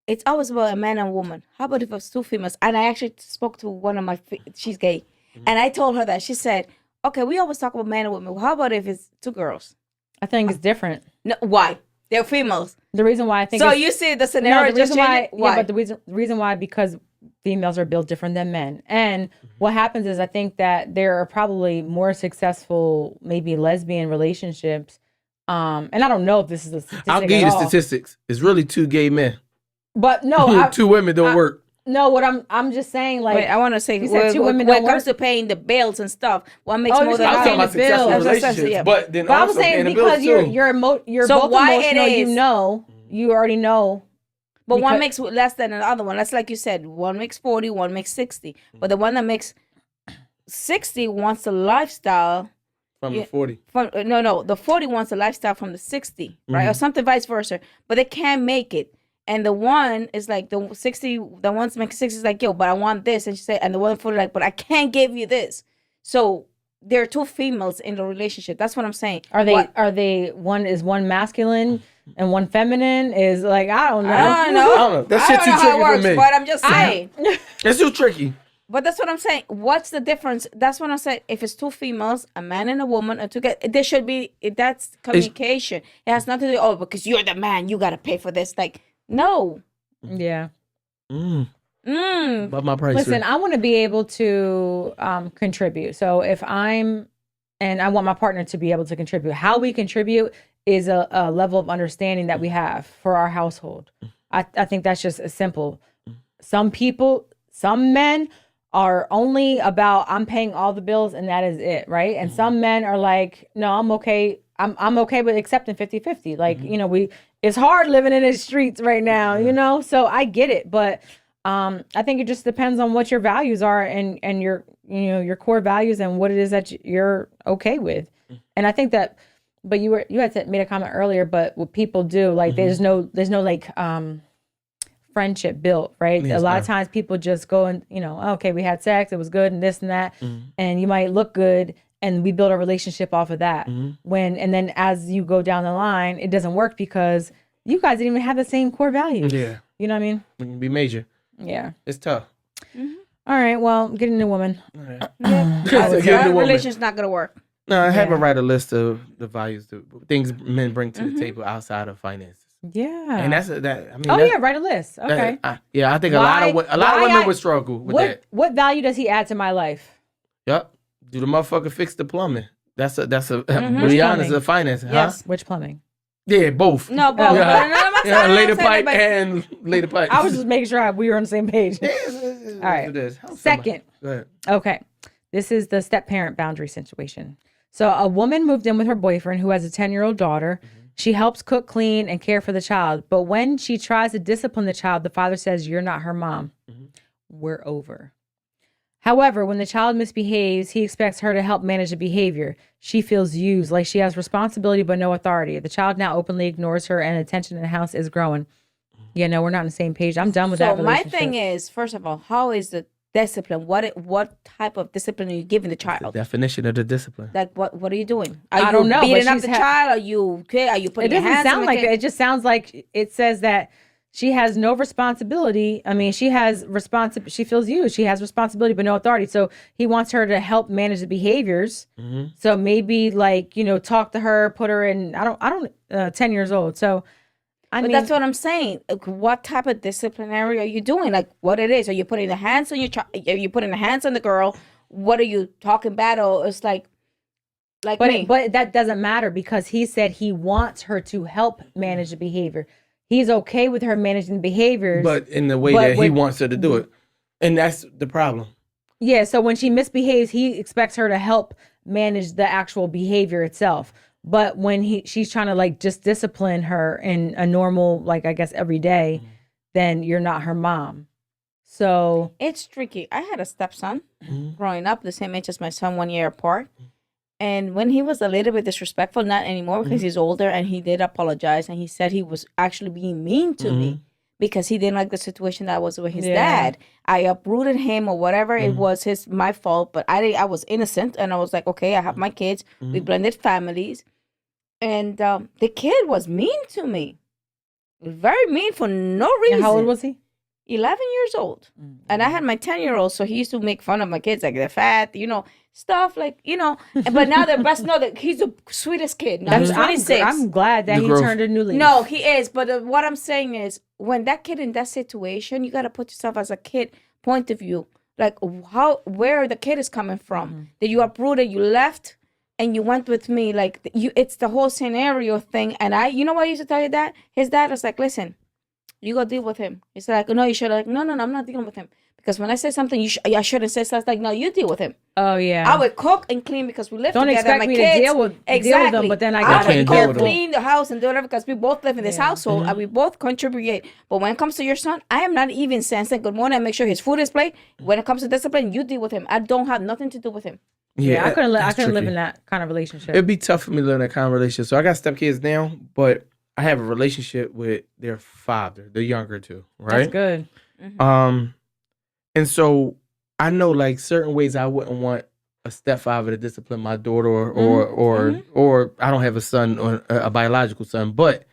It's always about a man and a woman. How about if it's two females? And I actually spoke to one of she's gay, and I told her that. She said, "Okay, we always talk about man and woman. How about if it's two girls? I think it's different. No, why? They're females. The reason why I think So it's, you see the scenario the just reason why, changing? Why? Yeah, but the reason why because females are built different than men. And what happens is I think that there are probably more successful maybe lesbian relationships. And I don't know if this is a statistic I'll give you at the all. statistics. It's really 2 gay men. But no, 2 women don't work. no, what I'm just saying like Wait, I want to say you said two women when don't it comes work. to paying the bills and stuff, one makes Oh, more you're than I'm not talking paying about the bills. successful That's what I'm saying, relationships, yeah. but then but I'm also saying paying the bills because you're too. you're So both why it emotional, is- you already know. But one Because- makes less than the other one. That's like you said. One makes 40, one makes 60. But the one that makes 60 wants the lifestyle From the 40. No, the 40 wants a lifestyle from the 60, right? Or something vice versa. But they can't make it. And the one is like, the one's making 60 is like, yo, but I want this. And she said, and the one 40 like, but I can't give you this. So there are two females in the relationship. That's what I'm saying. Are they one masculine and one feminine? Is like, I don't know. I don't know. That shit too tricky for me. But I'm just saying. It's too tricky. But that's what I'm saying. What's the difference? That's what I'm saying. If it's two females, a man and a woman, there should be, that's communication. It has nothing to do, because you're the man, you got to pay for this. Like, no. Yeah. But my price. Listen, I want to be able to contribute. So if and I want my partner to be able to contribute. How we contribute is a level of understanding that we have for our household. I think that's just simple. Some men are only about, I'm paying all the bills and that is it, right? And some men are like, no, I'm okay. I'm okay with accepting 50-50. Like, it's hard living in the streets right now, so I get it. But I think it just depends on what your values are and your, your core values and what it is that you're okay with. And I think that, but you had made a comment earlier, but what people do, like, there's no like, friendship built, right? A lot of times people just go and, okay, we had sex, it was good and this and that. And you might look good and we build a relationship off of that. And then as you go down the line, it doesn't work because you guys didn't even have the same core values. Yeah. You know what I mean? It can be major. Yeah. It's tough. All right, well, getting a woman. That relation's not going to work. No, I have to write a list of the values, the things men bring to the table outside of finances. Yeah. And write a list. Okay. I think a lot of women would struggle with that. What value does he add to my life? Yep. Do the motherfucker fix the plumbing? That's a be honest, a finance, Yes. Which plumbing? Yeah, both. No, both. Lay the pipe and lay the pipe. I was just making sure we were on the same page. All right. Second. Go ahead. Okay. This is the step-parent boundary situation. So a woman moved in with her boyfriend who has a 10-year-old daughter. She helps cook, clean, and care for the child. But when she tries to discipline the child, the father says, "You're not her mom. We're over." However, when the child misbehaves, he expects her to help manage the behavior. She feels used, like she has responsibility but no authority. The child now openly ignores her, and attention in the house is growing. Yeah, no, we're not on the same page. I'm done with that relationship. So my thing is, first of all, how is the discipline? What type of discipline are you giving the child? The definition of the discipline. Like what are you doing? I don't know. Beating up the child? Are you putting your hands on the kid? It doesn't sound like it. It just sounds like it says that she has no responsibility. I mean, she feels used. She has responsibility but no authority. So he wants her to help manage the behaviors. So maybe talk to her, put her in. I don't. 10 years old. So. But that's what I'm saying. What type of disciplinary are you doing? Like, what it is? Are you putting the hands on your child? Are you putting the hands on the girl? What are you talking about? Or it's like me. But that doesn't matter because he said he wants her to help manage the behavior. He's okay with her managing the behaviors. But in the way that he wants her to do it. And that's the problem. Yeah, so when she misbehaves, he expects her to help manage the actual behavior itself. But when she's trying to just discipline her in a normal, I guess every day, then you're not her mom. So it's tricky. I had a stepson growing up, the same age as my son, 1 year apart. And when he was a little bit disrespectful, not anymore because he's older, and he did apologize, and he said he was actually being mean to me because he didn't like the situation that was with his dad. I uprooted him or whatever. It was my fault, but I was innocent, and I was like, okay, I have my kids. We blended families. And the kid was mean to me. Very mean for no reason. And how old was he? 11 years old. And I had my 10-year-old, so he used to make fun of my kids, like they're fat, stuff But now they're best know that he's the sweetest kid. Now he's 26. I'm glad that he turned a new leaf. No, he is. But what I'm saying is, when that kid in that situation, you got to put yourself as a kid point of view. Like, where the kid is coming from. That you uprooted, you left, and you went with me. It's the whole scenario thing. And you know what I used to tell you that? His dad was like, listen, you go deal with him. He's like, no, you should. Like, no, I'm not dealing with him. Because when I say something, I shouldn't say stuff. Like, no, you deal with him. Oh, yeah. I would cook and clean because we live Don't together. Don't expect me to deal with them, but then I would cook, clean the house, and do whatever because we both live in this household and we both contribute. But when it comes to your son, I am not even saying good morning. I make sure his food is played. When it comes to discipline, you deal with him. I don't have nothing to do with him. Yeah, I couldn't that's live tricky. in that kind of relationship. It'd be tough for me to live in that kind of relationship. So I got stepkids now, but I have a relationship with their father, the younger two, right? That's good. And so I know like certain ways I wouldn't want a stepfather to discipline my daughter or I don't have a son or a biological son, but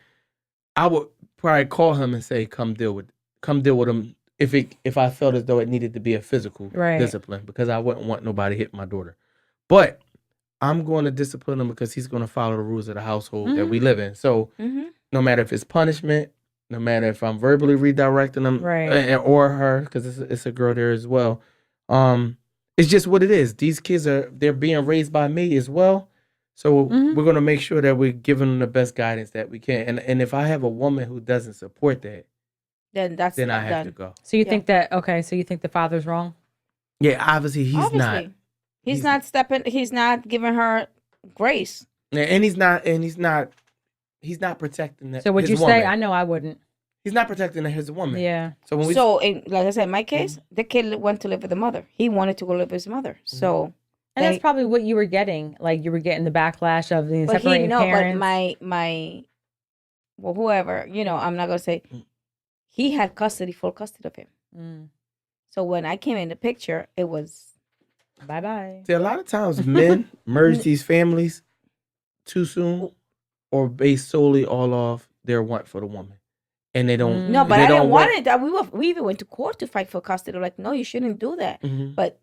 I would probably call him and say, come deal with him if I felt as though it needed to be a physical discipline, because I wouldn't want nobody hit my daughter. But I'm going to discipline him because he's going to follow the rules of the household that we live in. So no matter if it's punishment, no matter if I'm verbally redirecting him or her, because it's a girl there as well. It's just what it is. These kids they're being raised by me as well. So we're going to make sure that we're giving them the best guidance that we can. And if I have a woman who doesn't support that, then I have to go. So you think that, so you think the father's wrong? Yeah, obviously he's not. He's not stepping. He's not giving her grace. And he's not protecting that. So would you say? I know I wouldn't. He's not protecting his woman. Yeah. So like I said, in my case, the kid went to live with the mother. He wanted to go live with his mother. So. And that's probably what you were getting. Like you were getting the backlash of the separating parents. But whoever, I'm not gonna say. He had full custody of him. So when I came in the picture, it was bye-bye. See, a lot of times men merge these families too soon or based solely all off their want for the woman. And they don't. No, but I didn't want it. We even went to court to fight for custody. Like, no, you shouldn't do that. But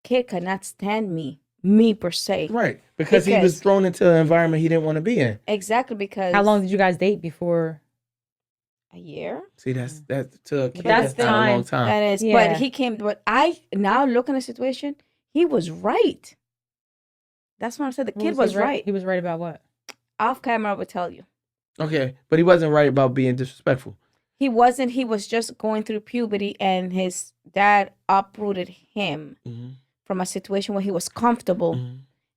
kid cannot stand me per se. Right. Because he was thrown into an environment he didn't want to be in. Exactly, because... How long did you guys date before... A year. See, that's to a kid. That's not a long time. That is, but he came. But I now look in the situation. He was right. That's what I said. The kid was right. He was right about what? Off camera, I would tell you. Okay, but he wasn't right about being disrespectful. He wasn't. He was just going through puberty, and his dad uprooted him from a situation where he was comfortable.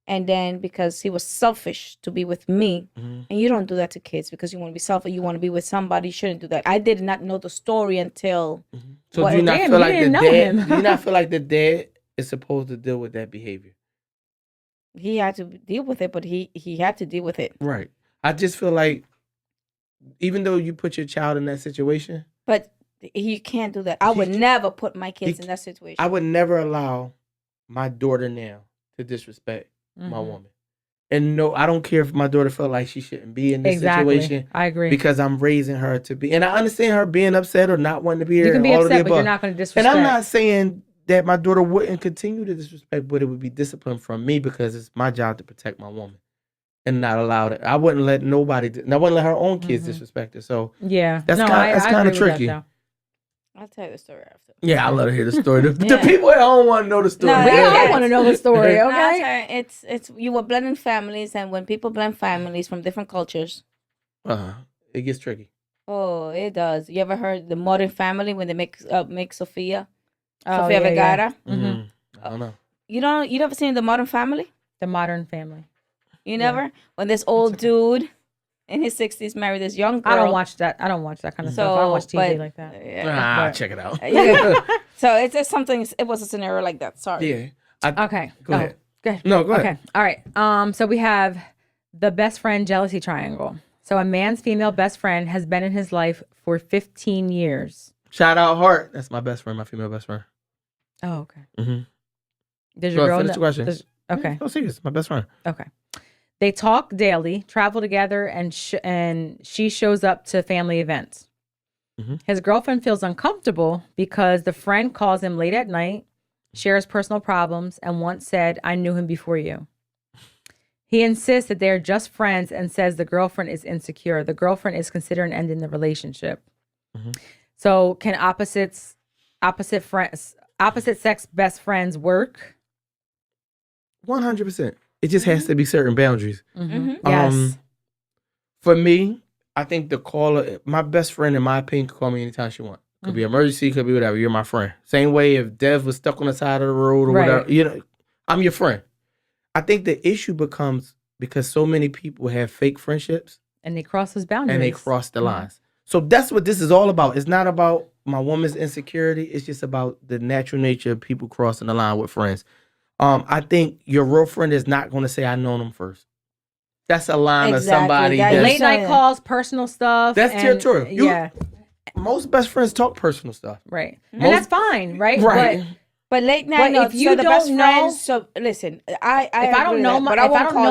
And then because he was selfish to be with me, and you don't do that to kids because you want to be selfish, you want to be with somebody, you shouldn't do that. I did not know the story until. So do you not feel like the dad? Do you not feel like the dad is supposed to deal with that behavior? He had to deal with it, but he had to deal with it. Right. I just feel like even though you put your child in that situation, but you can't do that. I would never put my kids in that situation. I would never allow my daughter now to disrespect my woman. And no, I don't care if my daughter felt like she shouldn't be in this situation. I agree. Because I'm raising her to be. And I understand her being upset or not wanting to be here. You can be upset, but you're not going to disrespect. And I'm not saying that my daughter wouldn't continue to disrespect, but it would be discipline from me because it's my job to protect my woman and not allow that. I wouldn't let nobody, and I wouldn't let her own kids disrespect her. So yeah, that's kind of tricky. I'll tell you the story after. Yeah, I'll let her hear the story. The people at home want to know the story. No, I want to know the story. Okay, it's you were blending families, and when people blend families from different cultures, it gets tricky. Oh, it does. You ever heard the Modern Family when they make Sofia Vergara? Yeah. I don't know. You never seen the Modern Family? The Modern Family. You never? When this old dude in his 60s married this young girl. I don't watch that kind of stuff. I don't watch TV like that. Check it out. So it's just something. It was a scenario like that. Sorry. Yeah. Okay. Go ahead. No, go ahead. Okay. All right. So we have the best friend jealousy triangle. So a man's female best friend has been in his life for 15 years. Shout out Hart. That's my best friend, my female best friend. Oh, okay. Mm-hmm. Does your girl finish the question? Okay. No, serious. My best friend. Okay. They talk daily, travel together, and she shows up to family events. His girlfriend feels uncomfortable because the friend calls him late at night, shares personal problems, and once said, "I knew him before you." He insists that they're just friends and says the girlfriend is insecure. The girlfriend is considering ending the relationship. So can opposite sex best friends work? 100%. It just has to be certain boundaries. Yes. For me, I think the caller, my best friend, in my opinion, can call me anytime she wants. Could be emergency, could be whatever. You're my friend. Same way if Dev was stuck on the side of the road or whatever, I'm your friend. I think the issue becomes because so many people have fake friendships. And they cross those boundaries. And they cross the lines. So that's what this is all about. It's not about my woman's insecurity. It's just about the natural nature of people crossing the line with friends. I think your real friend is not going to say, I know them first. That's a line of somebody. Late night calls, personal stuff. That's territorial. Yeah. Most best friends talk personal stuff. Right. And that's fine, right? Right. But late night, if you don't know, friends, so listen, if I don't know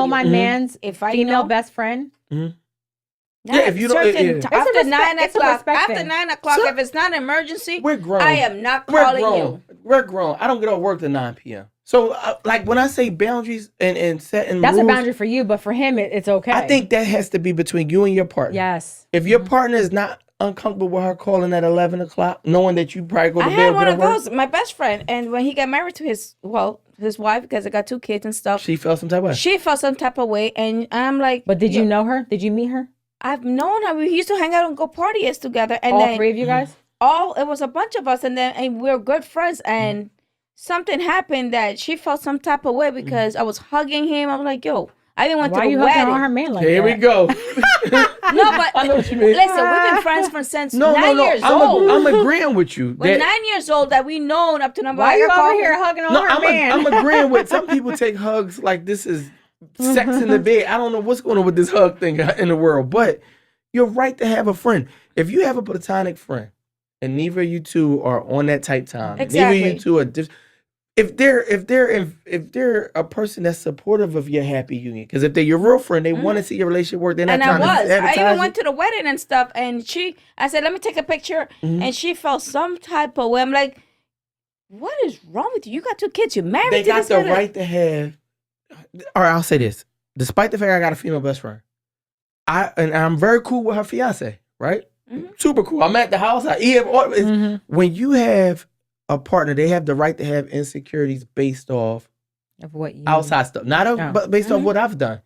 my man's female best friend, if you don't, after 9 o'clock, if it's not an emergency, we're grown. I am not calling you. We're grown. I don't get off work till 9 p.m. So, like when I say boundaries and setting that's rules, a boundary for you, but for him, it's okay. I think that has to be between you and your partner. Yes. If your partner is not uncomfortable with her calling at 11 o'clock, knowing that you probably go to bed. I had one of those, my best friend, and when he got married to his wife, because I got 2 kids and stuff. She felt some type of way. She felt some type of way, and I'm like. But did you know her? Did you meet her? I've known her. We used to hang out and go parties together. And all then, 3 of you guys? It was a bunch of us, and we were good friends, and something happened that she felt some type of way because I was hugging him. I was like, yo. I even went to the wedding. Why are you hugging on her man like Here that? we go. No, but I know what you mean. Listen, we've been friends since 9 years old. I'm agreeing with you. We're 9 years old that we known up to number. Why are you over here hugging on her man? I'm agreeing with some people take hugs like this is sex in the bed. I don't know what's going on with this hug thing in the world, but you're right to have a friend. If you have a platonic friend and neither of you two are on that tight time, neither of you two are if they're a person that's supportive of your happy union, because if they're your real friend, they want to see your relationship work. They're not trying to advertise. I even went to the wedding and stuff, and I said, let me take a picture, and she felt some type of way. I'm like, what is wrong with you? You got 2 kids. You're married. They got the right to have. Or I'll say this: despite the fact I got a female best friend, I'm very cool with her fiance. Right, super cool. I'm at the house. When you have a partner, they have the right to have insecurities based off of what you outside stuff, but based off what I've done,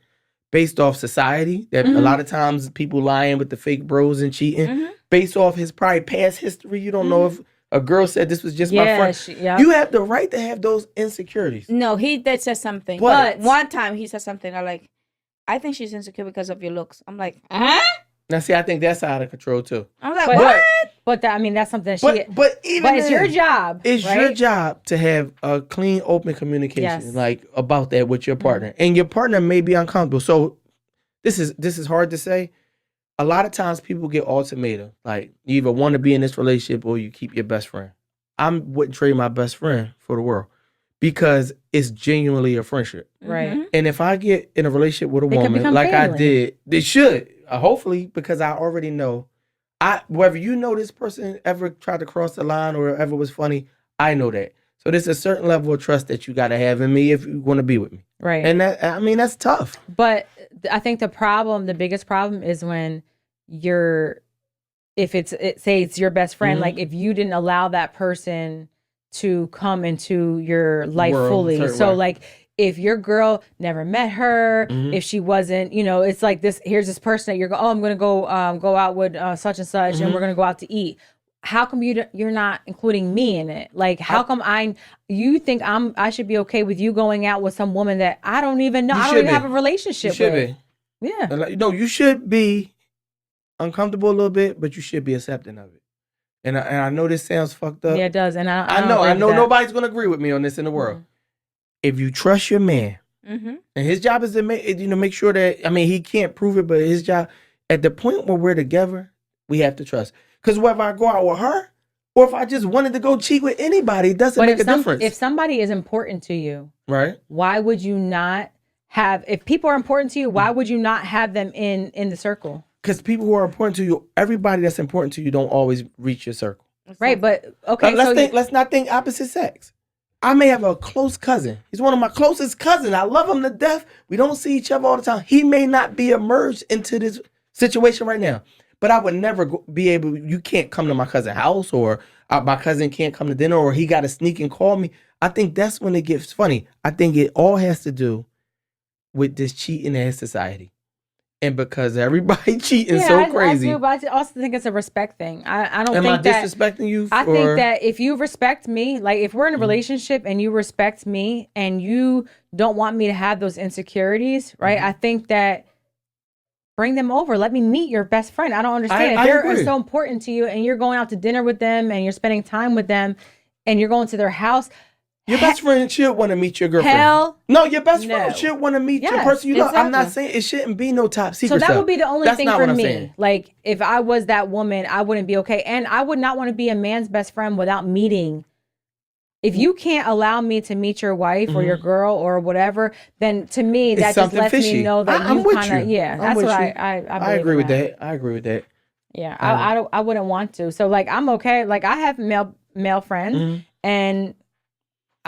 based off society. That a lot of times people lying with the fake bros and cheating, based off his probably past history. You don't know if a girl said this was just my friend. You have the right to have those insecurities. No, he did say something, but one time he said something. I think she's insecure because of your looks. I'm like, huh? Now, see, I think that's out of control too. I'm like, what? But that's something But it's your job. It's your job to have a clean, open communication, about that with your partner, and your partner may be uncomfortable. So, this is hard to say. A lot of times, people get ultimatum, like you either want to be in this relationship or you keep your best friend. I wouldn't trade my best friend for the world because it's genuinely a friendship, right? And if I get in a relationship with a woman like I did, they should. Hopefully, because I already know, whether you know this person ever tried to cross the line or ever was funny, I know that. So there's a certain level of trust that you got to have in me if you want to be with me. Right. And that's tough. But I think the biggest problem is when say it's your best friend, like if you didn't allow that person to come into your life fully. So like, if your girl never met her, if she wasn't, it's like this. Here's this person that you're going. Oh, I'm gonna go out with such and such, and we're gonna go out to eat. How come you're not including me in it? Like, how come you think I should be okay with you going out with some woman that I don't even know? I don't even have a relationship with. You should be. Yeah. No, you should be uncomfortable a little bit, but you should be accepting of it. And I know this sounds fucked up. Yeah, it does. And I know nobody's gonna agree with me on this in the world. If you trust your man, and his job is to make sure that, he can't prove it, but his job, at the point where we're together, we have to trust. Because whether I go out with her or if I just wanted to go cheat with anybody, it doesn't make a difference. If somebody is important to you, right? Why would you not if people are important to you, why would you not have them in the circle? Because people who are important to you, everybody that's important to you don't always reach your circle. Right, but okay. Let's not think opposite sex. I may have a close cousin. He's one of my closest cousins. I love him to death. We don't see each other all the time. He may not be emerged into this situation right now, but I would never be able. You can't come to my cousin's house, or my cousin can't come to dinner, or he got to sneak and call me. I think that's when it gets funny. I think it all has to do with this cheating in society. And because everybody cheating so crazy. I do, but I also think it's a respect thing. I don't think that... Am I disrespecting you? I think that if you respect me, like if we're in a relationship and you respect me and you don't want me to have those insecurities, right? I think that bring them over. Let me meet your best friend. I don't understand. If they're so important to you and you're going out to dinner with them and you're spending time with them and you're going to their house, Your best friend should want to meet your girlfriend. Hell no, your best no. friend should want to meet your Yes, person you love. I'm not exactly. saying it shouldn't be no top secret So that stuff. would be the only That's thing not for what I'm me. saying. Like, if I was that woman, I wouldn't be okay. And I would not want to be a man's best friend without meeting. If you can't allow me to meet your wife or your girl or whatever, then to me, that just something lets fishy. me know that I'm you with kind of, you. yeah, I'm that's with what you. I I agree with that. I agree with that. Yeah, I wouldn't want to. So, like, I'm okay. Like, I have male friends, and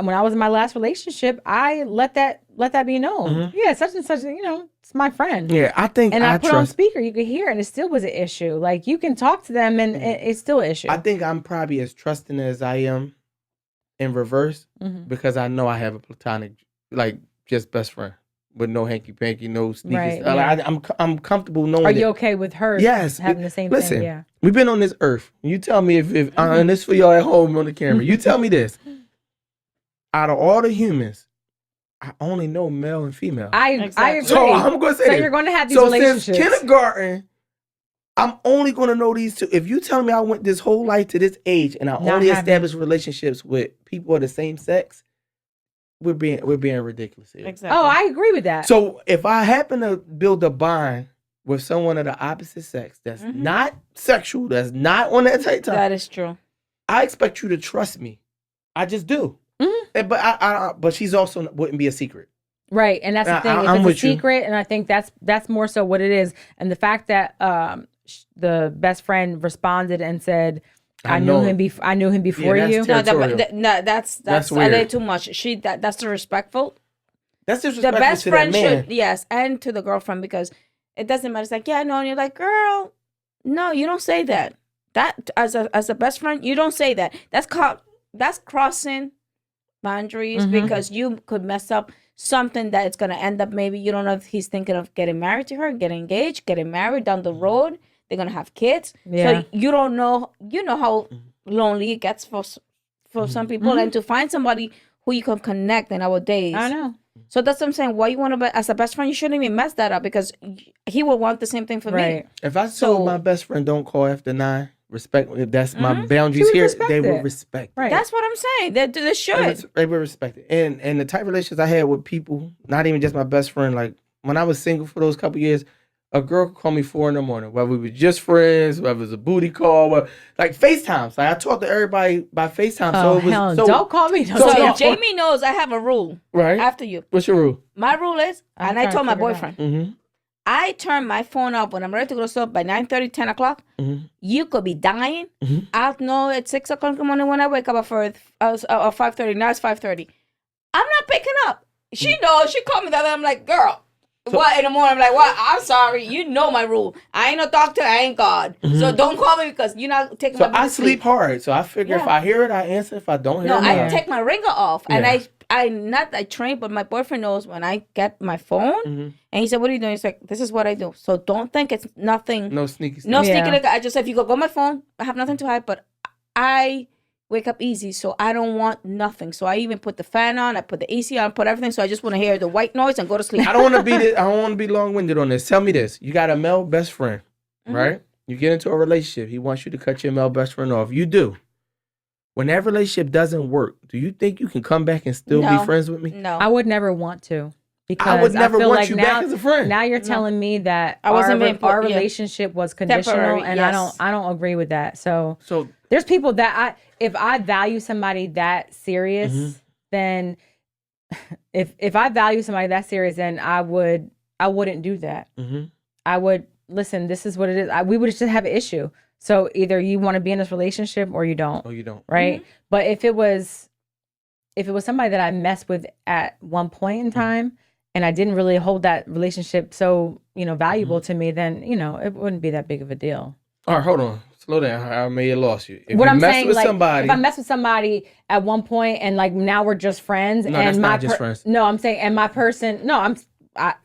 when I was in my last relationship, I let that be known. Yeah, such and such, it's my friend. Yeah, I think And I put on trust. speaker, you could hear, and it still was an issue. Like, you can talk to them, and it's still an issue. I think I'm probably as trusting as I am in reverse because I know I have a platonic, like, just best friend with no hanky panky, no sneakers. Right, Like, yeah. I'm comfortable knowing. Are that- you okay with her? Yes. having the same Listen, thing? Yeah. we've been on this earth. You tell me if and this for y'all at home on the camera. You tell me this. Out of all the humans, I only know male and female. I Exactly. agree. So I'm going to say So this. you're going to have these So relationships. since kindergarten, I'm only going to know these two. If you tell me I went this whole life to this age and I Not only having- established relationships with people of the same sex, we're being ridiculous here. Exactly. Oh, I agree with that. So if I happen to build a bond with someone of the opposite sex that's not sexual, that's not on that type time, That is true. I expect you to trust me. I just do. But she's also wouldn't be a secret. Right, and that's the thing. I'm If with it's a you. secret, and I think that's more so what it is. And the fact that the best friend responded and said, "I knew him before that's you." territorial. That's That's a weird. little too much. That's disrespectful. That's The disrespectful best to friend that man. should, yes, and to the girlfriend, because it doesn't matter. It's like, yeah, no, and you're like, girl, no, you don't say that. That as a best friend, you don't say that. That's crossing boundaries because you could mess up something that it's gonna end up, maybe you don't know if he's thinking of getting married to her, getting engaged, getting married down the road. They're gonna have kids. Yeah. So you don't know. You know how lonely it gets for some people, and to find somebody who you can connect in our days. I know. So that's what I'm saying. Why you want to be as a best friend? You shouldn't even mess that up because he will want the same thing for me. Right. If I So- told my best friend don't call after 9, respect if that's my She boundaries would here, respect they will it. respect it. Right. That's what I'm saying. They should. They will respect it. And the type of relationships I had with people, not even just my best friend, like when I was single for those couple years, a girl could call me 4 a.m, whether we were just friends, whether it was a booty call, like FaceTimes. Like I talked to everybody by FaceTime. Oh, so it was hell, so, don't call me. Don't so- So call me. Jamie knows I have a rule right. after you. What's your rule? My rule is, I'm and I trying told to my figure it out. boyfriend, Mm-hmm. I turn my phone off when I'm ready to go to sleep by 9:30, 10 o'clock. You could be dying. I'll know at 6 o'clock in the morning when I wake up at 5:30. Now it's 5:30. I'm not picking up. She knows. She called me the other day. I'm like, girl, what in the morning? I'm like, what? I'm sorry. You know my rule. I ain't no doctor. I ain't God. So don't call me because you're not taking So my I sleep hard. So I figure if Yeah. I hear it, I answer. If I don't hear No, it, I take my ringer off, and Yeah. I train, but my boyfriend knows when I get my phone, and he said, "What are you doing?" He's like, "This is what I do." So don't think it's nothing. no sneaky stuff. No Yeah. sneaking. I just said, if you go my phone, I have nothing to hide, but I wake up easy, so I don't want nothing. So I even put the fan on, I put the AC on, put everything. So I just want to hear the white noise and go to sleep. I don't want to be I don't want to be long winded on this. Tell me this: you got a male best friend, right? You get into a relationship. He wants you to cut your male best friend off. You do. When that relationship doesn't work, do you think you can come back and still No. be friends with me? No, I would never want to. Because I would never feel want like you now, back as a friend. Now you're telling me that I wasn't being our put- yeah. relationship was conditional, Temporary, and yes. I don't agree with that. So So there's people that if I value somebody that serious, then if I value somebody that serious, then I wouldn't do that. I would listen. This is what it is. We would just have an issue. So either you want to be in this relationship or you don't. oh, you don't. Right? But if it was somebody that I messed with at one point in time and I didn't really hold that relationship so, valuable to me, then, it wouldn't be that big of a deal. All right, hold on. Slow down. I may have lost you. If What you I'm mess saying, with like, somebody, if I mess with somebody at one point and like now we're just friends, No, and that's my not just friends. No, I'm saying, and my person, no,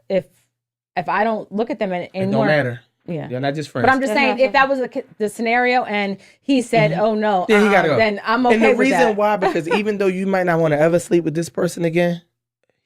if I don't look at them it anymore, don't matter. yeah. You're not just friends. But I'm just saying, if that was the scenario and he said, "Oh no," Yeah, he gotta go. then I'm okay and the with reason that. why, because even though you might not want to ever sleep with this person again,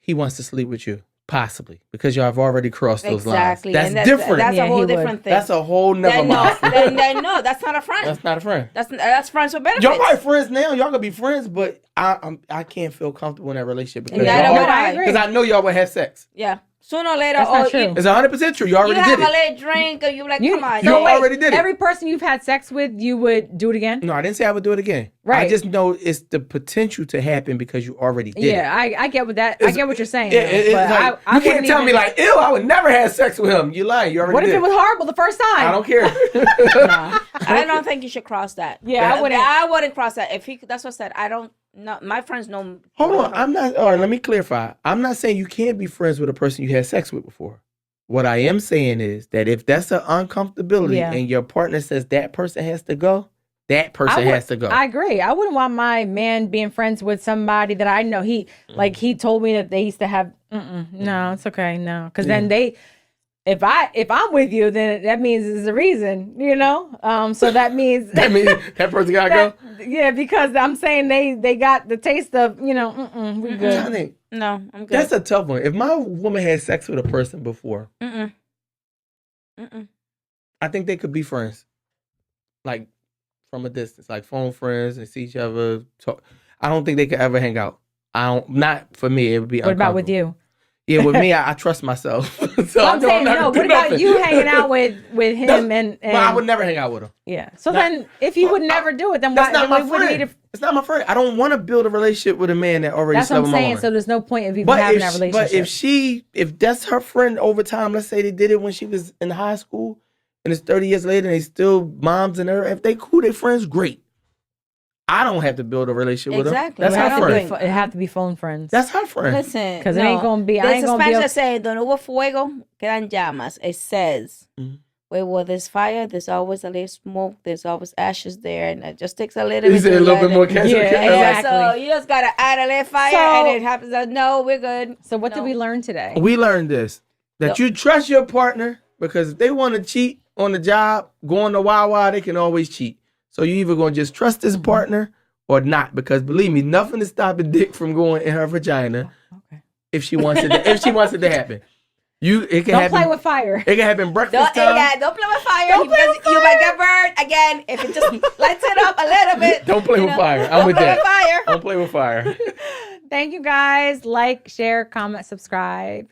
he wants to sleep with you. Possibly, because y'all have already crossed those lines. Exactly. That's And different. That's a whole different thing. That's a whole nother line. Then no, that's not a friend. That's not a friend. That's friends with benefits. Y'all probably friends now. Y'all gonna be friends, but I can't feel comfortable in that relationship because I know y'all would have sex. Yeah. Sooner or later, that's not true. It's 100% true. You already did it. You have a little drink, and you're like, come on. You already did it. Every person you've had sex with, you would do it again? No, I didn't say I would do it again. Right. I just know it's the potential to happen because you already did it. Yeah, I get what that. I get what you're saying. But you can't tell me like, ew, I would never have sex with him. You lying. You already What did. if it was horrible the first time? I don't care. Nah, I don't think you should cross that. Yeah, I wouldn't cross that. That's what I said. I don't. No, my friends know. Hold on. I'm not. All right, let me clarify. I'm not saying you can't be friends with a person you had sex with before. What I am saying is that if that's an uncomfortability and your partner says that person has to go, that person has to go. I agree. I wouldn't want my man being friends with somebody that I know. He told me that they used to have. No, it's okay. No, because then if I'm with you, then that means there's a reason, you know. So that means that person gotta go. Yeah, because I'm saying they got the taste of, you know. We good. No, I'm good. That's a tough one. If my woman had sex with a person before, I think they could be friends, like from a distance, like phone friends and see each other. Talk. I don't think they could ever hang out. Not for me. It would be. What about with you? Yeah, with me, I trust myself. So I'm saying no. What about you hanging out with him and? Well, I would never hang out with him. Yeah. So then, if you would never do it, then why? That's not my friend. It's not my friend. I don't want to build a relationship with a man that already slept with my woman. That's what I'm saying. So there's no point of even having that relationship. But if that's her friend over time, let's say they did it when she was in high school, and it's 30 years later, and they still moms and her. If they cool, they friends, great. I don't have to build a relationship with her. That's her friend. It have to be phone friends. That's her friend. Listen, because it ain't gonna be. There's a Spanish that say, "Donde hubo fuego, quedan llamas." It says, where there's fire, there's always a little smoke. There's always ashes there, and it just takes a little bit. You say a little bit more cancer. Yeah, exactly. So you just gotta add a little fire, and it happens. No, we're good. So what did we learn today? We learned this: that you trust your partner, because if they want to cheat on the job, going to Wawa, they can always cheat. So you either gonna just trust this partner or not, because believe me, nothing is stopping Dick from going in her vagina. Okay. If she wants it, if she wants it to happen, it can happen. Don't play with fire. It can happen breakfast time. Don't play with fire. You might get burned again if it just lights it up a little bit. Don't play with fire. I'm with that. Fire. Don't play with fire. Thank you guys. Like, share, comment, subscribe.